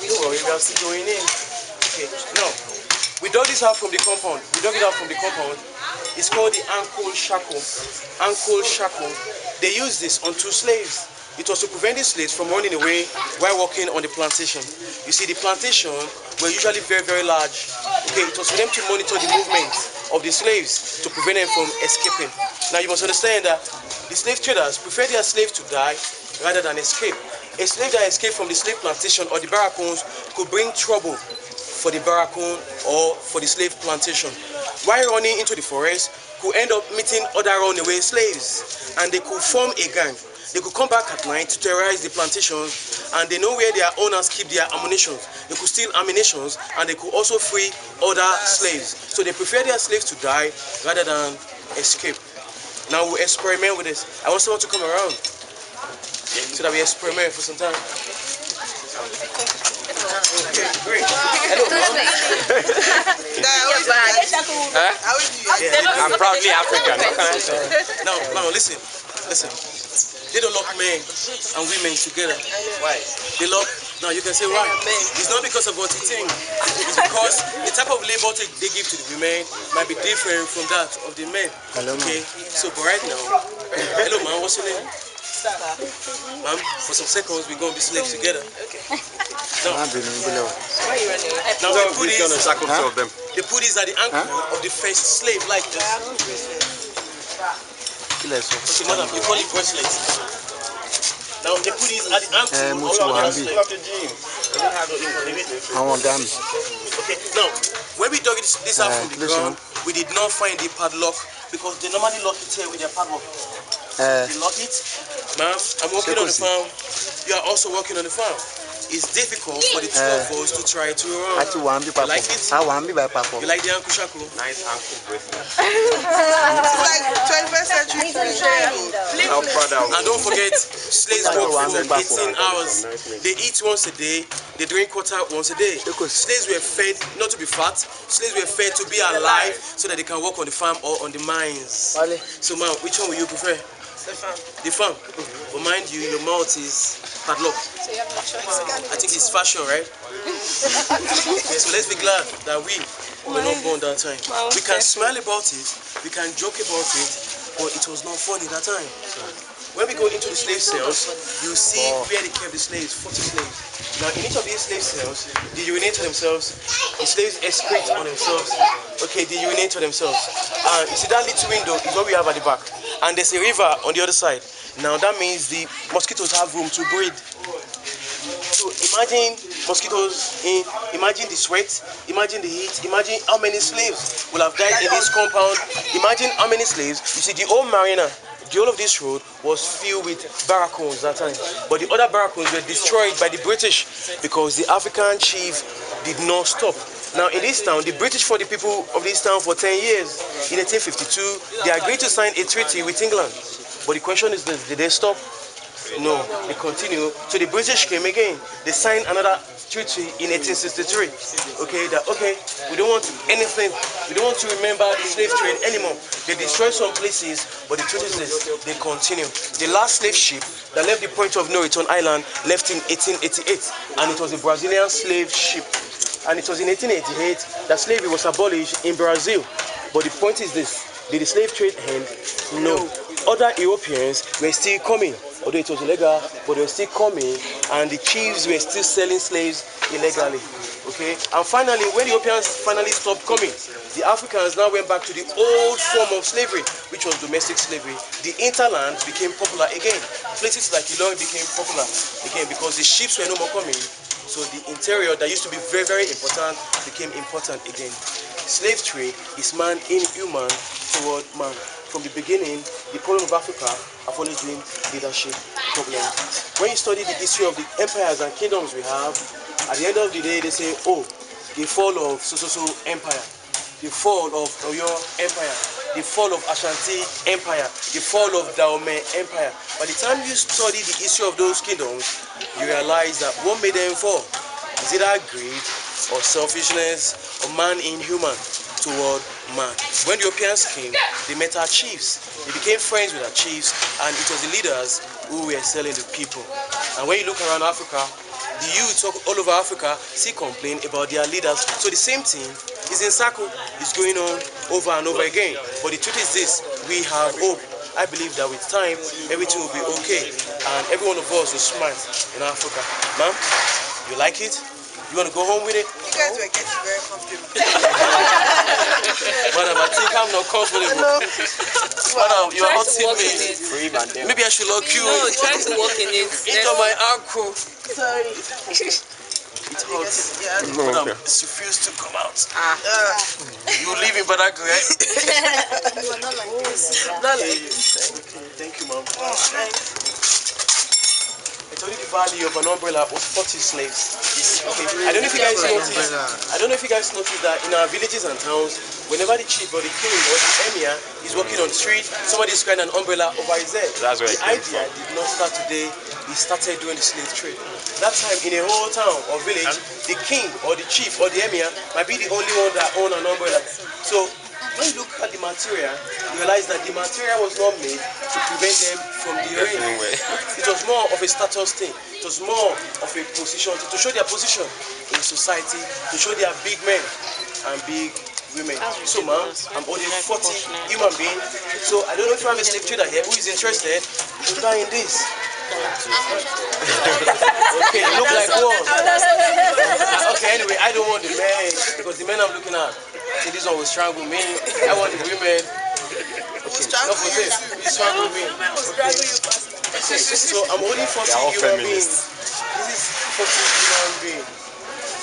Don't worry, we are still going in. Okay, now, we dug this out from the compound. It's called the ankle shackle. Ankle shackle. They used this on 2 slaves. It was to prevent the slaves from running away while working on the plantation. You see, the plantation were usually very, very large. Okay, it was for them to monitor the movement of the slaves to prevent them from escaping. Now, you must understand that the slave traders prefer their slaves to die rather than escape. A slave that escaped from the slave plantation or the barracoons could bring trouble for the barracoon or for the slave plantation. While running into the forest, could end up meeting other runaway slaves, and they could form a gang. They could come back at night to terrorize the plantations, and they know where their owners keep their ammunition. They could steal ammunition, and they could also free other slaves. So they prefer their slaves to die rather than escape. Now we'll experiment with this. I want someone to come around so that we experiment for some time. Okay, great. Hello, Mom. I'm proudly African. Now, listen. They don't lock men and women together. Why? They lock. Now you can say why. It's not because of what you think. It's because the type of labor they give to the women might be different from that of the men. Okay. So, but right now, hello, man. What's your name? Ma'am, for some seconds we're gonna be slaves together. Okay. Now, Why are you running? Now they put these at the ankle of the first slave like this. Okay, madam, you call it bracelet. Now they put these at the ankle of the slave. Okay, now when we dug this out from the ground, we did not find the padlock because they normally lock it here with their padlock. They lock it. Ma'am, I'm working on the farm. You are also working on the farm. It's difficult for the 2 of us to try to run. You like it? You like the ankle shackle? Nice ankle bracelet. It's like 21st century. And don't forget, slaves work for 18 hours. They eat once a day. They drink water once a day. Slaves were fed not to be fat. Slaves were fed to be alive so that they can work on the farm or on the mines. So, ma'am, which one will you prefer? The farm. But mind you, your mouth is padlocked. So you have no choice. I think it's fashion, right? Okay, so let's be glad that we were not born that time. We can smile about it, we can joke about it, but it was not funny that time. When we go into the slave cells, you see where they kept the slaves, 40 slaves. Now in each of these slave cells, they urinate to themselves. The slaves excrete on themselves. Okay, they urinate to themselves. And you see that little window is what we have at the back. And there's a river on the other side. Now that means the mosquitoes have room to breed. So imagine mosquitoes, imagine the sweat, imagine the heat, imagine how many slaves will have died in this compound. Imagine how many slaves. You see, the old marina, the whole of this road was filled with barracoons that time. But the other barracoons were destroyed by the British because the African chief did not stop. Now in this town, the British fought the people of this town for 10 years. In 1852, they agreed to sign a treaty with England. But the question is this, did they stop? No, they continue. So the British came again. They signed another treaty in 1863. Okay, we don't want anything. We don't want to remember the slave trade anymore. They destroyed some places, but the truth is this, they continue. The last slave ship that left the point of no return island left in 1888, and it was a Brazilian slave ship. And it was in 1888 that slavery was abolished in Brazil. But the point is this, did the slave trade end? No. Other Europeans were still coming, although it was illegal, but they were still coming, and the chiefs were still selling slaves illegally. Okay? And finally, when the Europeans finally stopped coming, the Africans now went back to the old form of slavery, which was domestic slavery. The interland became popular again. Places like Ilorin became popular again because the ships were no more coming. So the interior that used to be very, very important became important again. Slave trade is man inhuman toward man. From the beginning, the problem of Africa have always been leadership problems. When you study the history of the empires and kingdoms we have, at the end of the day, they say, oh, the fall of so-so-so empire, the fall of Oyo empire, the fall of Ashanti empire, the fall of Dahomey empire. By the time you study the history of those kingdoms, you realize that what made them fall is either greed or selfishness or man inhuman toward man. When the Europeans came, they met our chiefs. They became friends with our chiefs, and it was the leaders who were selling the people. And when you look around Africa, the youth all over Africa still complain about their leaders. So the same thing is in circle, is going on over and over again. But the truth is this, we have hope. I believe that with time, everything will be okay. And every one of us will smile in Africa. Ma'am, you like it? You want to go home with it? You guys were getting very comfortable. Madam, I think I'm not comfortable. Madam, you are hurting me. Free man. Maybe I should lock you try to walk in it. into my ankle. Sorry. It hurts. Yeah. Madam, it's refused to come out. You live in Badagry, right? You are not like this. Not like this. Okay, thank you, ma'am. I told you the value of an umbrella was 40 slaves. Okay. I don't know if you guys noticed that in our villages and towns, whenever the chief or the king or the emir is walking on the street, somebody is carrying an umbrella over his head. That's where the idea did not start today. He started doing the slave trade. That time in a whole town or village, the king or the chief or the emir might be the only one that own an umbrella. So when you look at the material, you realize that the material was not made to prevent them from the rain. It was more of a status thing. It was more of a position, to show their position in society, to show they are big men and big women. So ma'am, I'm holding 40 human beings. So I don't know if you have a slave trader here who is interested in buying this. Okay, you look like one. Okay, anyway, I don't want the men, because the men I'm looking at, I think this one will strangle me. I want the women. Okay, enough of this. You strangle me. Okay. So I'm holding 40 human beings. This is 40 human beings.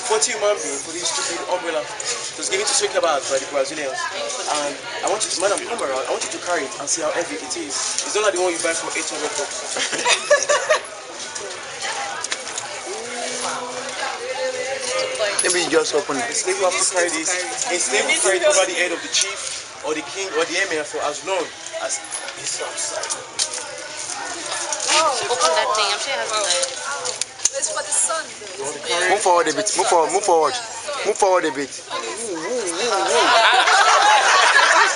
40 human beings for this stupid umbrella. It was given to Seriki by the Brazilians. And I want you to, madam, come around. I want you to carry it and see how heavy it is. It's not like the one you buy for 800 bucks. Maybe you just open it. The slave will have to carry this. A slave will carry it over the head of the chief or the king or the emir for as long as he's outside. Open that thing. I'm sure it has a light. It's for the sun. Move forward a bit. Move forward. Move forward. Move forward a bit. It's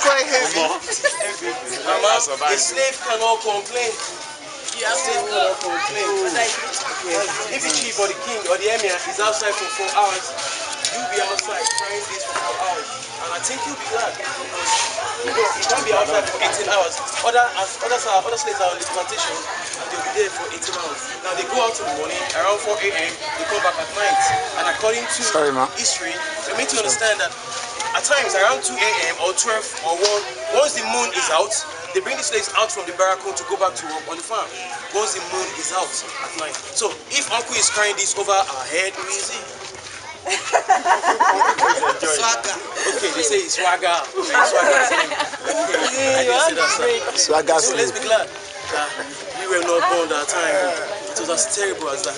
quite heavy. Mama, a slave cannot complain. A slave cannot complain. If the chief or the king or the emir is outside for 4 hours, you'll be outside trying this for 4 hours. And I think you'll be glad. You can't be outside for 18 hours. Other slaves are on the plantation and they'll be there for 18 hours. Now they go out in the morning, around 4 a.m., they come back at night. And according to history, they make you understand that at times around 2 a.m. or 12 or 1, once the moon is out, they bring the slaves out from the Barracoon to go back to work on the farm. Once the moon is out at night. So if uncle is carrying this over our head, who is he? Swagger. Okay, they say it's swagger. Swagger. Swagger. So let's be glad that we were not born that time. It was as terrible as that.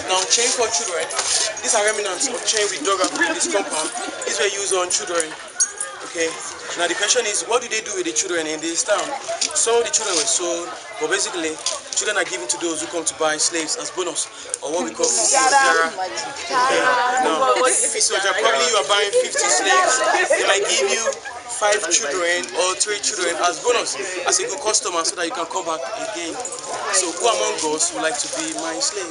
Now, chain for children. These are remnants of chain we dug up in this compound. These were used on children. Okay. Now the question is, what do they do with the children in this town? Some of the children were sold, but basically, children are given to those who come to buy slaves as bonus, or what we call Fisojara. Okay. Now, Fisojara, probably you are buying 50 slaves. They might give you 5 children or 3 children as bonus, as a good customer, so that you can come back again. So who among us would like to be my slave?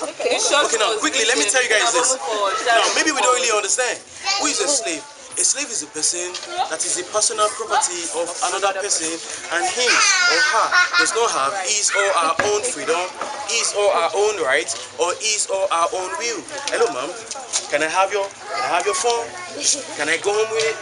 Okay, now quickly, let me tell you guys this. Now, maybe we don't really understand. Who is a slave? A slave is a person that is the personal property of another person, and him or her does not have his or her own freedom, his or her own right, or his or her own will. Hello, ma'am. Can I have your phone? Can I go home with it?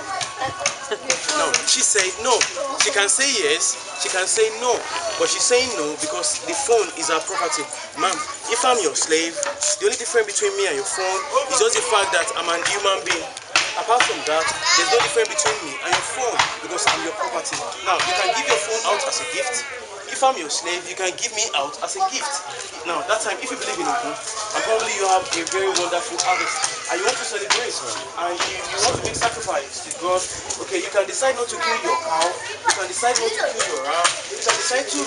No. She said no. She can say yes. She can say no. But she's saying no because the phone is her property. Ma'am, if I'm your slave, the only difference between me and your phone is just the fact that I'm an human being. Apart from that, there's no difference between me and your phone because I'm your property. Now, you can give your phone out as a gift. If I'm your slave, you can give me out as a gift. Now, that time, if you believe in Ogun, and probably you have a very wonderful harvest, and you want to celebrate, and you want to make sacrifice to God, okay, you can decide not to kill your cow, you can decide not to kill your ram, you can decide to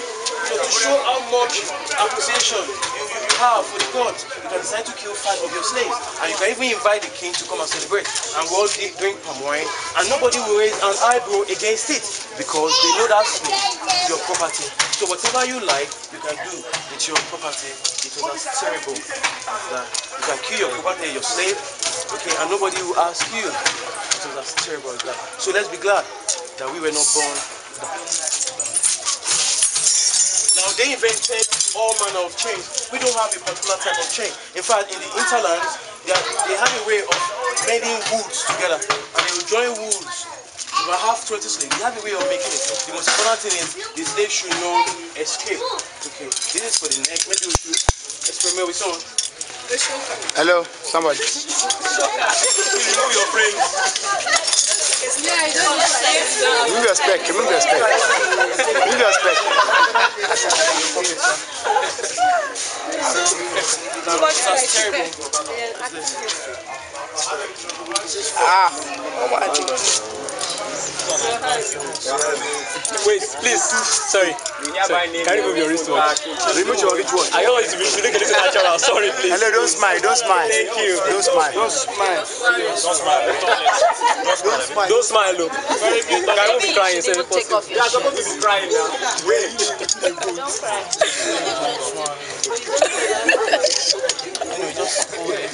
show how much appreciation you power for the gods, you can decide to kill 5 of your slaves. And you can even invite the king to come and celebrate. And we're all drink palm wine. And nobody will raise an eyebrow against it because they know that's your property. So whatever you like, you can do with your property. It was as terrible as that. You can kill your property, your slave, okay, and nobody will ask you. It was as terrible as that. So let's be glad that we were not born that. Now they invented all manner of chains. We don't have a particular type of chain. In fact, in the interlands, they have a way of mending woods together, and they will join woods. If I have 20 slaves, they have a way of making it. The most important thing is the slave should not escape. Okay, this is for the neck. Maybe we should experiment with someone. Hello, somebody. Remove your friends. Remove your spec. Remove your spec. Remove your spec. That's terrible. Ah. Wait, please. Sorry. Can you remove your wristwatch? Remove your wristwatch. I want it to be look a little natural. Sorry, please. Hello, don't smile. Don't smile. Thank you. Don't smile. Don't smile. Don't smile, look. Very good. Can you be crying? Say it possible. You are supposed to be crying now. Wait. Don't cry. Anyway, just hold it.